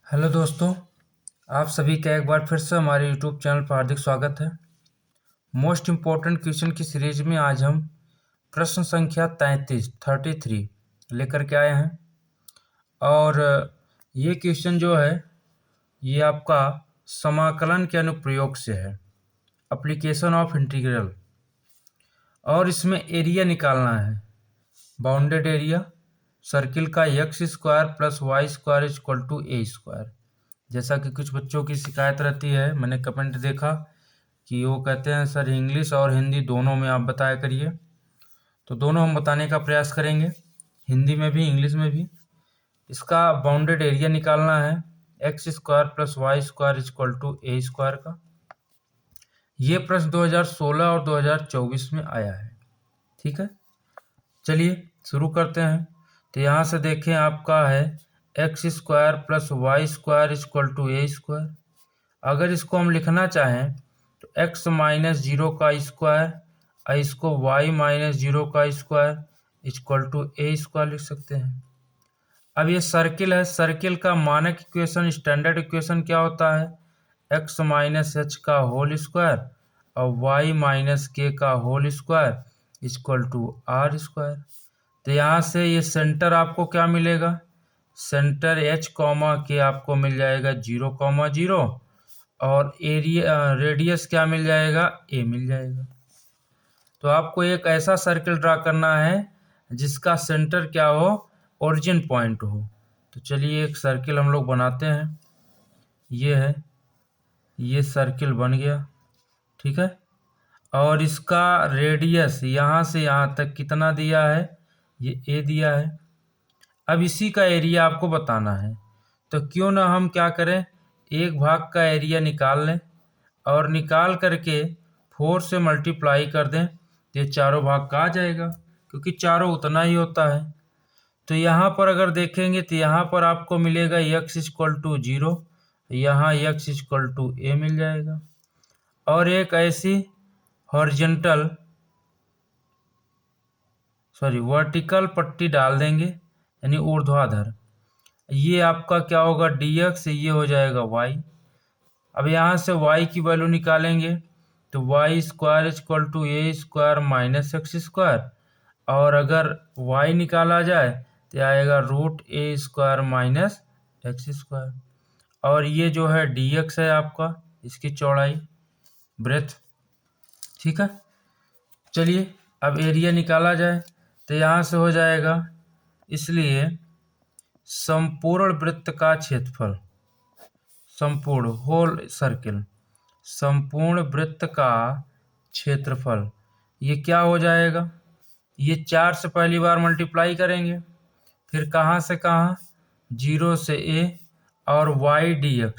Hello दोस्तों, आप सभी का एक बार फिर से हमारे यूट्यूब चैनल पर हार्दिक स्वागत है। मोस्ट इम्पोर्टेंट क्वेश्चन की सीरीज में आज हम प्रश्न संख्या 33 लेकर के आए हैं। और ये क्वेश्चन जो है ये आपका समाकलन के अनुप्रयोग से है, एप्लीकेशन ऑफ इंटीग्रल। और इसमें एरिया निकालना है, बाउंडेड एरिया सर्किल का x² + y² = a²। जैसा कि कुछ बच्चों की शिकायत रहती है, मैंने कमेंट देखा कि वो कहते हैं सर इंग्लिश और हिंदी दोनों में आप बताया करिए। तो दोनों हम बताने का प्रयास करेंगे, हिंदी में भी इंग्लिश में भी। इसका बाउंडेड एरिया निकालना है x² + y² = a² का। ये प्रश्न 2016 और 2024 में आया है। ठीक है, चलिए शुरू करते हैं। तो यहाँ से देखें, आपका है x² + y² = a²। अगर इसको हम लिखना चाहें तो x - 0 का स्क्वायर और इसको y - 0 का स्क्वायर = a² लिख सकते हैं। अब ये सर्किल है, सर्किल का मानक इक्वेशन, स्टैंडर्ड इक्वेशन क्या होता है? x - h का होल स्क्वायर और y - k का होल स्क्वायर = r²। तो यहाँ से ये सेंटर आपको क्या मिलेगा? सेंटर h, k आपको मिल जाएगा 0, 0 और एरिया रेडियस क्या मिल जाएगा? a मिल जाएगा। तो आपको एक ऐसा सर्किल ड्रा करना है जिसका सेंटर क्या हो? ओरिजिन पॉइंट हो। तो चलिए एक सर्किल हम लोग बनाते हैं। ये है, ये सर्किल बन गया। ठीक है, और इसका रेडियस यहाँ से यहाँ तक कितना दिया है? ये a दिया है। अब इसी का एरिया आपको बताना है, तो क्यों ना हम क्या करें, एक भाग का एरिया निकाल लें और निकाल करके 4 से मल्टीप्लाई कर दें तो ये चारों भाग का आ जाएगा, क्योंकि चारों उतना ही होता है। तो यहाँ पर अगर देखेंगे तो यहाँ पर आपको मिलेगा x = 0, यहाँ x = a मिल जाएगा। और एक ऐसी हॉरिजॉन्टल वर्टिकल पट्टी डाल देंगे, यानी ऊर्ध्वाधर। ये आपका क्या होगा? dx, ये हो जाएगा y। अब यहाँ से y की वैल्यू निकालेंगे तो y² = a² - x²। और अगर y निकाला जाए तो आएगा √a² - x²। और ये जो है dx है आपका, इसकी चौड़ाई, ब्रेथ। ठीक है, चलिए अब एरिया निकाला जाए तो यहाँ से हो जाएगा, इसलिए संपूर्ण वृत्त का क्षेत्रफल, संपूर्ण होल सर्किल, संपूर्ण वृत्त का क्षेत्रफल, ये क्या हो जाएगा? ये 4 से पहली बार मल्टीप्लाई करेंगे, फिर कहाँ से कहाँ? 0 से a और y dx।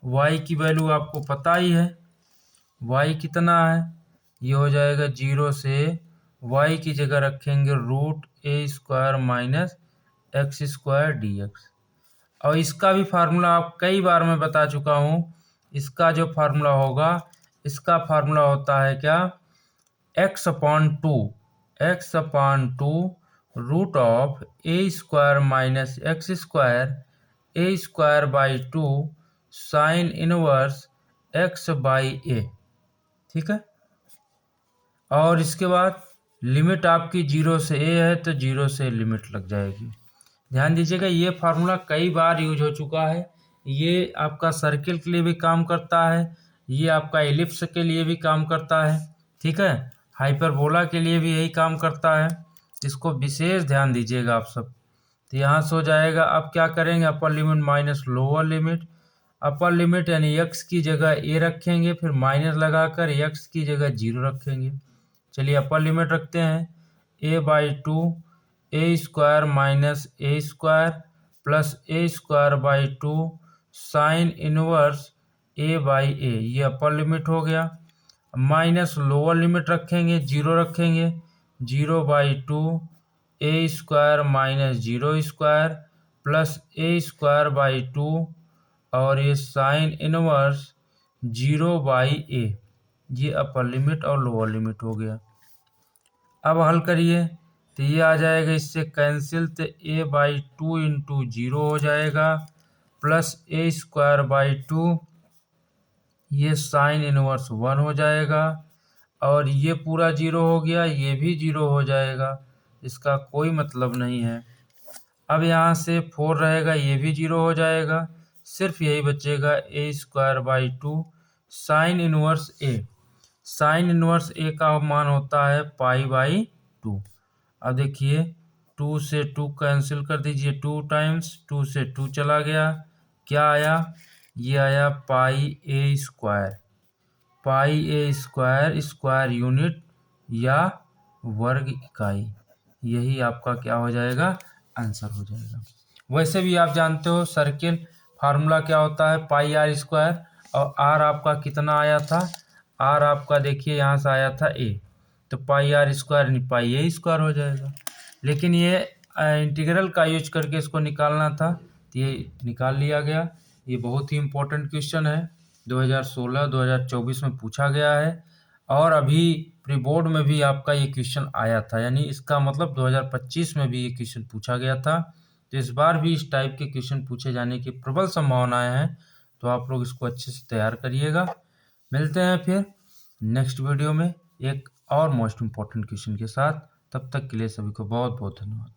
y की वैल्यू आपको पता ही है, y कितना है? ये हो जाएगा 0 से y की जगह रखेंगे √a² - x² dx। और इसका भी फार्मूला आप कई बार मैं बता चुका हूँ। इसका जो फार्मूला होगा, इसका फार्मूला होता है क्या? x/2 √a² - x² a²/2 sin inverse x/a। ठीक है, और इसके बाद लिमिट आपकी 0 से a है तो 0 से लिमिट लग जाएगी। ध्यान दीजिएगा, ये फार्मूला कई बार यूज हो चुका है। ये आपका सर्किल के लिए भी काम करता है, ये आपका एलिप्स के लिए भी काम करता है। ठीक है, हाइपरबोला के लिए भी यही काम करता है। इसको विशेष ध्यान दीजिएगा आप सब। तो यहाँ से हो जाएगा, अब क्या करेंगे? Upper limit minus lower limit. Upper limit यानी x की जगह a रखेंगे, फिर माइनस लगाकर x की जगह 0 रखेंगे। चलिए अपर लिमिट रखते हैं, a/2 a² - a² + a²/2 sine inverse a/a, ये अपर लिमिट हो गया। माइनस लोअर लिमिट रखेंगे, 0 रखेंगे, 0/2 a² - 0² + a²/2 और ये साइन इनवर्स 0/a, ये अपर लिमिट और लोअर लिमिट हो गया। अब हल करिए तो ये आ जाएगा, इससे कैंसिल, तो a/2 × 0 हो जाएगा प्लस ए स्क्वायर बाई 2, ये साइन इनवर्स 1 हो जाएगा, और ये पूरा 0 हो गया, ये भी 0 हो जाएगा, इसका कोई मतलब नहीं है। अब यहाँ से 4 रहेगा, ये भी 0 हो जाएगा, सिर्फ यही बचेगा a square by 2 sine inverse a. Sine inverse a का मान होता है पाई बाई 2। अब देखिए 2 से 2 कैंसिल कर दीजिए, 2 टाइम्स 2 से 2 चला गया, क्या आया, ये आया पाई ए स्क्वायर। पाई ए स्क्वायर स्क्वायर यूनिट या वर्ग इकाई, यही आपका क्या हो जाएगा, आंसर हो जाएगा। वैसे भी आप जानते हो सर्किल फार्मूला क्या होता है, पाई आर स्क्वायर, और आर आपका कितना आया था, आर आपका देखिए यहाँ से आया था ए, तो पाई आर स्क्वायर नहीं पाई ए स्क्वायर हो जाएगा। लेकिन ये इंटीग्रल का यूज करके इसको निकालना था, तो ये निकाल लिया गया। ये बहुत ही इम्पोर्टेंट क्वेश्चन है, 2016-2024 में पूछा गया है, और अभी प्री बोर्ड में भी आपका ये क्वेश्चन आया था, यानी इसका मतलब 2025 में भी ये क्वेश्चन पूछा गया था। तो इस बार भी इस टाइप के क्वेश्चन पूछे जाने की प्रबल संभावनाएं हैं, तो आप लोग इसको अच्छे से तैयार करिएगा। मिलते हैं फिर नेक्स्ट वीडियो में एक और मोस्ट इम्पोर्टेंट क्वेश्चन के साथ। तब तक के लिए सभी को बहुत बहुत धन्यवाद।